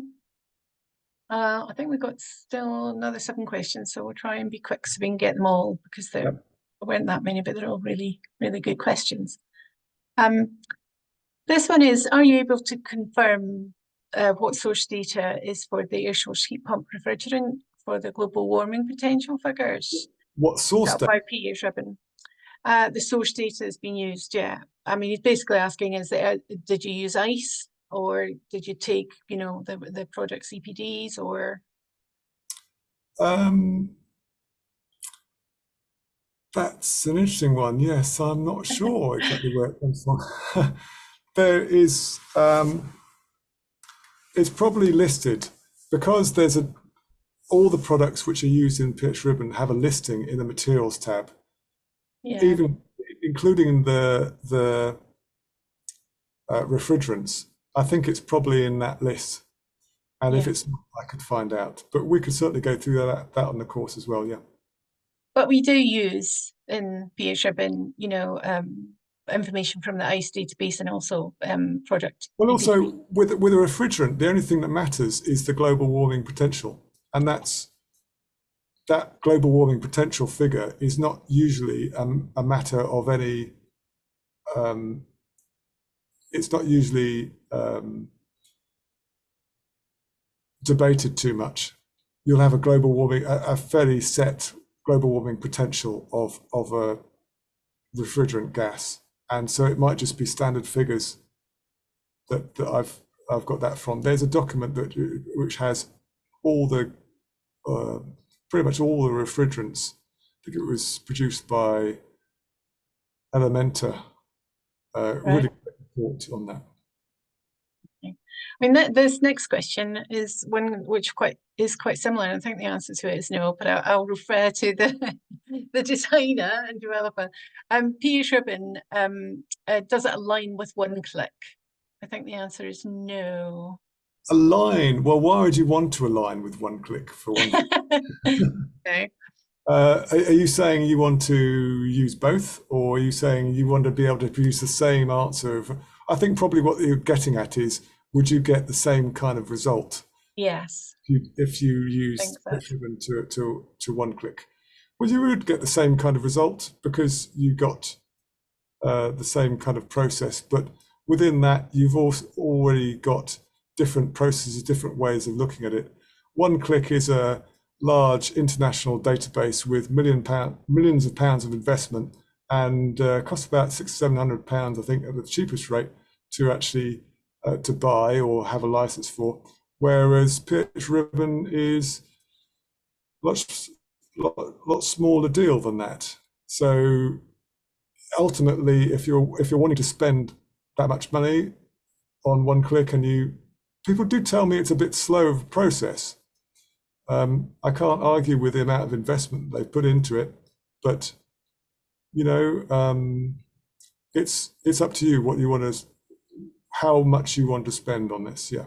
I think we've got still another 7 questions, so we'll try and be quick so we can get them all, because there weren't that many, but they're all really, really good questions. This one is, are you able to confirm what source data is for the air source heat pump refrigerant for the global warming potential figures? What source data? By PHribbon. The source data has been used, yeah. I mean, he's basically asking, is that did you use ICE, or did you take, the project CPDs, or? That's an interesting one. Yes, I'm not sure exactly where it comes from. There is, it's probably listed because there's all the products which are used in PHribbon have a listing in the materials tab, even including the refrigerants. I think it's probably in that list, and if it's not, I could find out. But we could certainly go through that on the course as well. Yeah. But we do use in PHribbon, information from the ICE database and also project. Well, also with a refrigerant, the only thing that matters is the global warming potential, and that global warming potential figure is not usually a matter of any. It's not usually debated too much. You'll have a global warming, a fairly set global warming potential of a refrigerant gas, and so it might just be standard figures that I've got that from. There's a document which has all the pretty much all the refrigerants. I think it was produced by Elementa. Really great report on that. I mean, this next question is one which is quite similar, and I think the answer to it is no, but I'll refer to the designer and developer. PHribbon, does it align with one click? I think the answer is no. Align? Well, why would you want to align with one click for one? Okay. Are you saying you want to use both, or are you saying you want to be able to produce the same answer? I think probably what you're getting at is, would you get the same kind of result? Yes. If you use PHribbon to one click? Well, you would get the same kind of result because you got the same kind of process, but within that, you've also already got different processes, different ways of looking at it. One click is a large international database with millions of pounds of investment, and costs about £600-700, I think, at the cheapest rate to actually to buy or have a license for. Whereas PHRibbon is lot smaller deal than that. So ultimately, if you're wanting to spend that much money on one click, and people do tell me it's a bit slow of a process. I can't argue with the amount of investment they've put into it, but it's up to you what you want to, how much you want to spend on this. Yeah.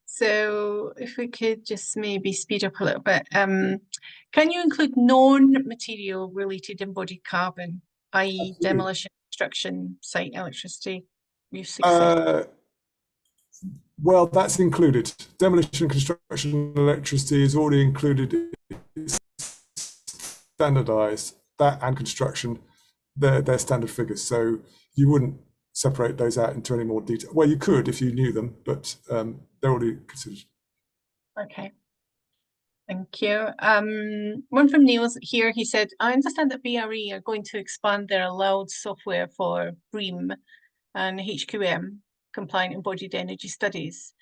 So if we could just maybe speed up a little bit, can you include non-material related embodied carbon, i.e. demolition, construction, site electricity, use, etc.? Well, that's included. Demolition, construction, electricity is already included, standardized. That and construction, they're standard figures. So you wouldn't separate those out into any more detail. Well, you could if you knew them, but they're already considered. Okay. Thank you. One from Neil's here. He said, I understand that BRE are going to expand their allowed software for BREEAM and HQM, compliant embodied energy studies.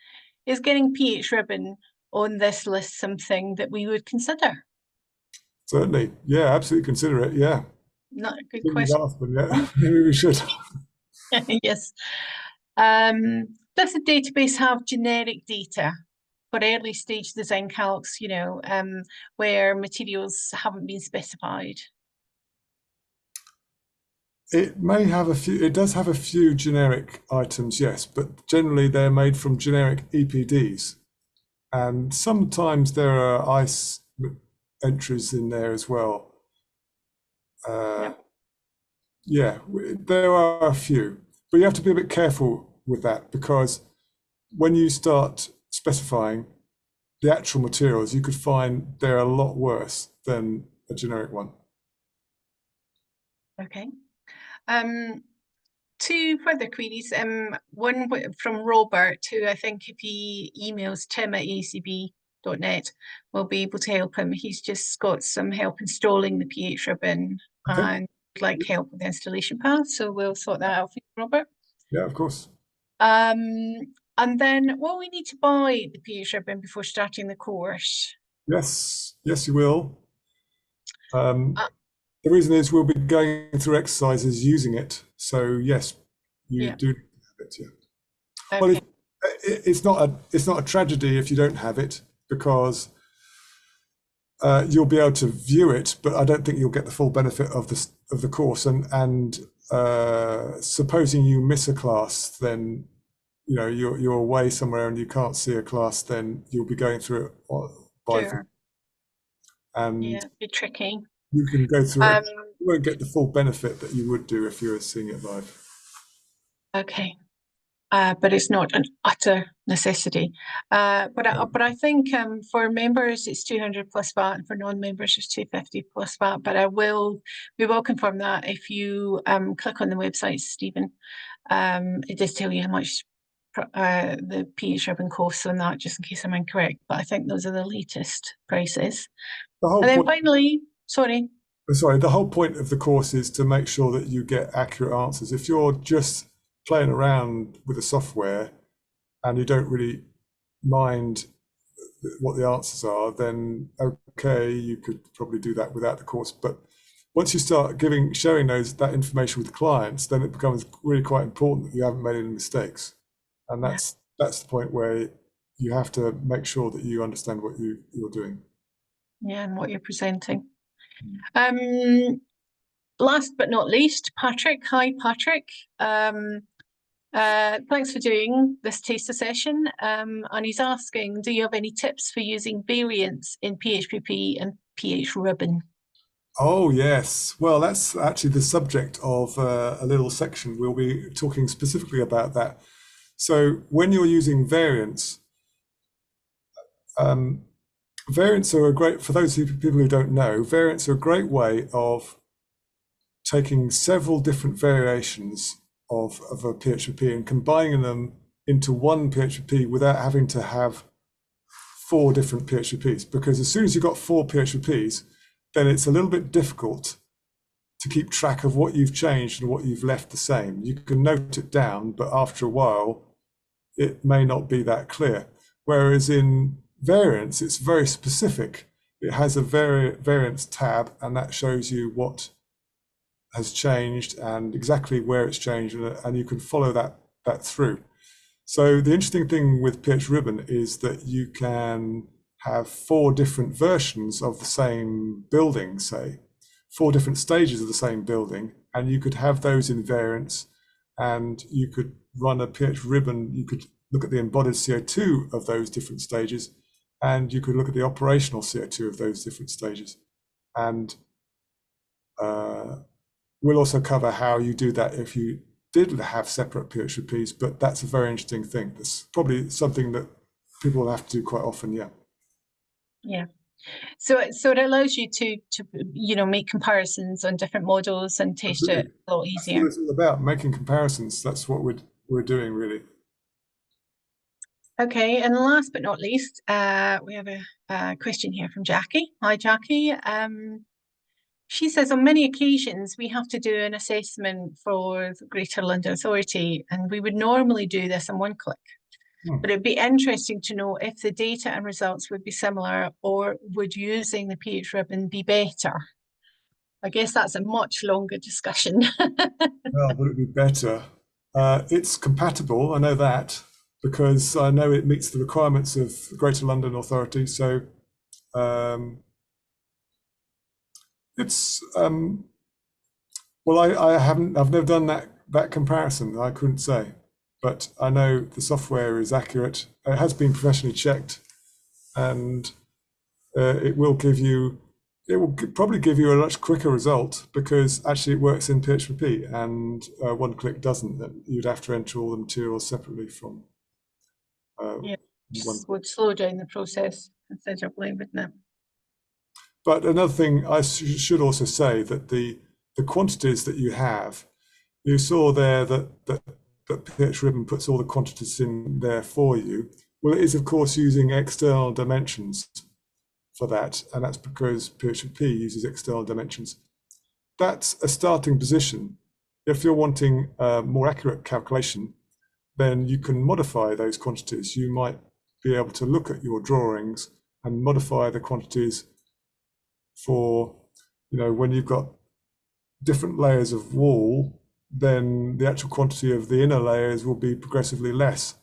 Is getting PHRibbon on this list something that we would consider? Certainly. Yeah, absolutely consider it. Yeah. Not a good question. Asked them, yeah. Maybe we should. Yes. Does the database have generic data for early stage design calcs, where materials haven't been specified? It may have a few, it does have a few generic items, yes, but generally they're made from generic EPDs. And sometimes there are ICE entries in there as well. Yeah, there are a few, but you have to be a bit careful with that, because when you start specifying the actual materials, you could find they're a lot worse than a generic one. Okay. Two further queries. One from Robert, who I think if he emails tim@acb.net, we'll be able to help him. He's just got some help installing the PHRibbon and would like help with the installation path. So we'll sort that out for you, Robert. Yeah, of course. And then, will we need to buy the PHRibbon before starting the course? Yes, you will. The reason is we'll be going through exercises using it. So yes, you do have it. Yeah. Okay. Well, it's not a tragedy if you don't have it, because you'll be able to view it, but I don't think you'll get the full benefit of the course. And supposing you miss a class, then you're away somewhere and you can't see a class, then you'll be going through it by sure. And yeah, it'd be tricky. You can go through it. You won't get the full benefit that you would do if you were seeing it live. Okay. But it's not an utter necessity. But I think for members it's 200 plus VAT, and for non-members it's 250 plus VAT. But we will confirm that if you click on the website, Stephen. It does tell you how much the PHRibbon costs on that, just in case I'm incorrect. But I think those are the latest prices. And then finally, sorry, the whole point of the course is to make sure that you get accurate answers. If you're just playing around with the software and you don't really mind what the answers are, then okay, you could probably do that without the course. But once you start sharing that information with clients, then it becomes really quite important that you haven't made any mistakes. And that's the point where you have to make sure that you understand what you're doing. Yeah, and what you're presenting. Last but not least, Patrick. Hi, Patrick. Thanks for doing this taster session. And he's asking, do you have any tips for using variants in PHPP and PHRibbon? Oh, yes. Well, that's actually the subject of a little section. We'll be talking specifically about that. So when you're using variants, variants are for those people who don't know, variants are a great way of taking several different variations of a PHPP and combining them into one PHPP without having to have 4 different PHPPs, because as soon as you've got 4 PHPPs, then it's a little bit difficult to keep track of what you've changed and what you've left the same. You can note it down, but after a while, it may not be that clear. Whereas in variants, it's very specific. It has a variants tab, and that shows you what has changed and exactly where it's changed, and you can follow that through. So the interesting thing with PHribbon is that you can have 4 different versions of the same building, say, 4 different stages of the same building, and you could have those in variants, and you could run a PHribbon. You could look at the embodied CO2 of those different stages, and you could look at the operational CO2 of those different stages. And we'll also cover how you do that if you did have separate PHPPs, but that's a very interesting thing. That's probably something that people will have to do quite often, yeah. Yeah. So it allows you to make comparisons on different models and test Absolutely. it a lot That's easier. what it's all about, making comparisons. That's what we're doing, really. Okay, and last but not least, we have a question here from Jackie. Hi, Jackie. She says, on many occasions, we have to do an assessment for the Greater London Authority, and we would normally do this in one click. But it'd be interesting to know if the data and results would be similar, or would using the PHribbon be better? I guess that's a much longer discussion. Well, would it be better? It's compatible, I know that, because I know it meets the requirements of the Greater London Authority. So it's well, I've never done that comparison. I couldn't say, but I know the software is accurate. It has been professionally checked, and it will probably give you a much quicker result, because actually it works in PHPP, and one click doesn't. You'd have to enter all the materials separately from Yeah, one. would slow down the process considerably, wouldn't it? But another thing I should also say, that the quantities that you have, you saw there that PHribbon puts all the quantities in there for you. Well, it is of course using external dimensions for that, and that's because PHPP uses external dimensions. That's a starting position. If you're wanting a more accurate calculation, then you can modify those quantities. You might be able to look at your drawings and modify the quantities for, when you've got different layers of wall, then the actual quantity of the inner layers will be progressively less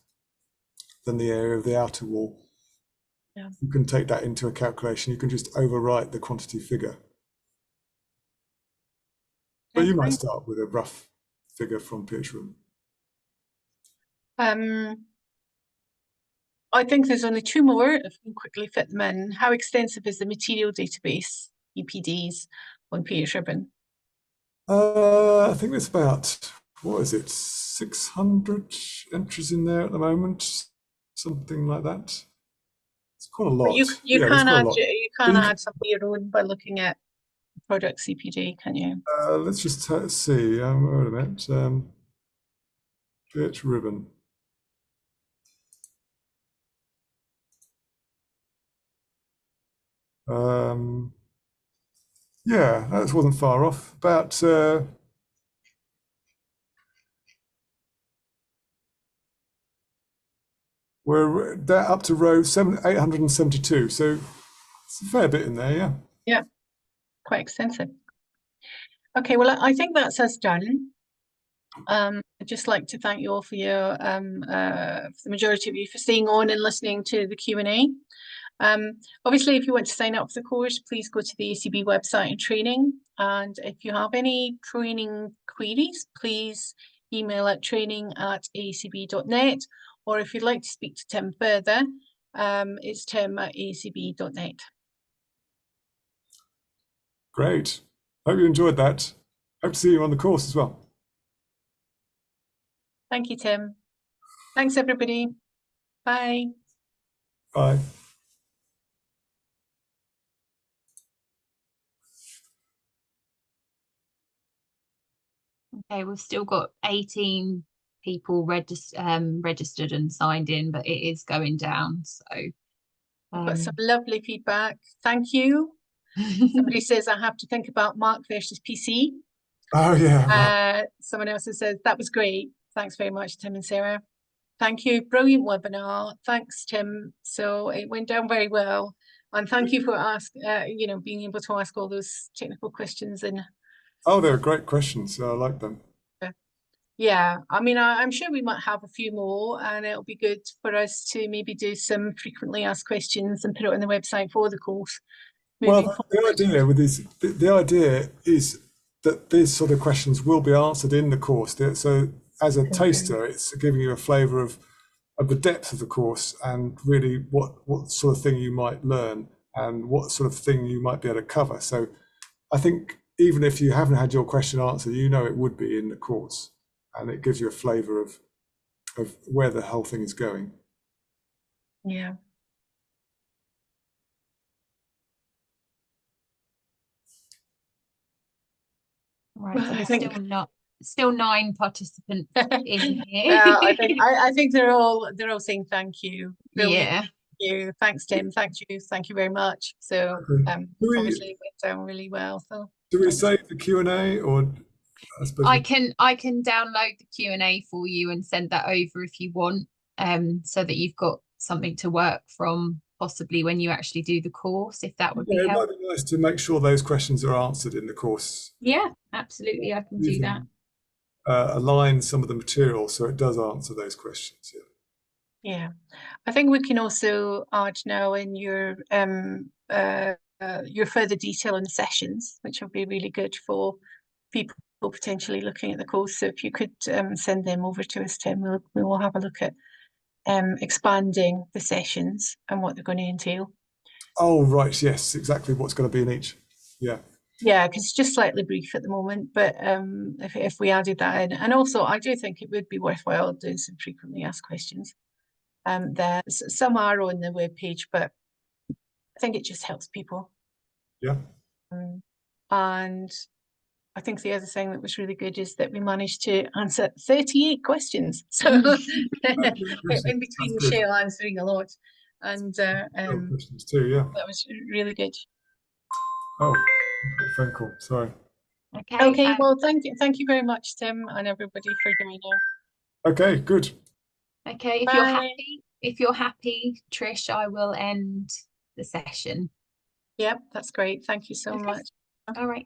than the area of the outer wall. Yeah. You can take that into a calculation. You can just overwrite the quantity figure. But you might start with a rough figure from PHribbon. I think there's only 2 more, if we can quickly fit them in. How extensive is the material database, EPDs, on PHribbon? I think there's about, 600 entries in there at the moment, something like that. It's quite a lot. You Yeah, can add quite a lot. you can add some of your own by looking at product CPD, can you? Let's just see. Wait a minute. PHribbon. Yeah, that wasn't far off. About we're up to row 872. So it's a fair bit in there, yeah. Yeah, quite extensive. Okay, well, I think that's us done. I'd just like to thank you all for your for the majority of you for staying on and listening to the Q&A. Obviously, if you want to sign up for the course, please go to the ACB website and training. And if you have any training queries, please email at training@acb.net. Or if you'd like to speak to Tim further, it's tim@acb.net. Great. Hope you enjoyed that. Hope to see you on the course as well. Thank you, Tim. Thanks, everybody. Bye. Bye. Okay, we've still got 18 people registered and signed in, but it is going down. So I've got some lovely feedback. Thank you. Somebody says I have to think about Mac versus PC. Oh yeah, right. Someone else has said that was great. Thanks very much, Tim and Sarah. Thank you. Brilliant webinar. Thanks, Tim. So it went down very well. And thank you for being able to ask all those technical questions. And Oh, they're great questions. I like them. yeah, I mean, I'm sure we might have a few more, and it'll be good for us to maybe do some frequently asked questions and put it on the website for the course. Well, the idea with these, the idea is that these sort of questions will be answered in the course. So as a taster, it's giving you a flavour of the depth of the course and really what sort of thing you might learn and what sort of thing you might be able to cover. So I think even if you haven't had your question answered, you know it would be in the course, and it gives you a flavour of where the whole thing is going. Yeah. Right, Well, so I there's think still 9 participants in here. well, I think they're all saying thank you. Brilliant. Yeah. Thank you. Thanks, Tim. Thank you very much. So obviously it went down really well. So Do we save the Q&A, or I suppose I can download the Q&A for you and send that over if you want, so that you've got something to work from possibly when you actually do the course, if that would be it might helpful. be nice to make sure those questions are answered in the course. Yeah, absolutely, I can do that. Align some of the material so it does answer those questions. yeah, I think we can also add now in your further detail in the sessions, which will be really good for people potentially looking at the course. So if you could send them over to us, Tim, we will have a look at expanding the sessions and what they're going to entail. Oh, right. Yes, exactly what's going to be in each. Yeah. Yeah, because it's just slightly brief at the moment, but if we added that in, and also I do think it would be worthwhile doing some frequently asked questions. Some are on the web page, but I think it just helps people. Yeah. And I think the other thing that was really good is that we managed to answer 38 questions. So in between Michelle answering a lot, and questions too. Yeah. that was really good. Oh, phone call. Sorry. Okay. Well, thank you very much, Tim, and everybody for joining. Okay. Good. Okay. If you're happy, Trish, I will end the session. Yep, that's great. Thank you so much. All right.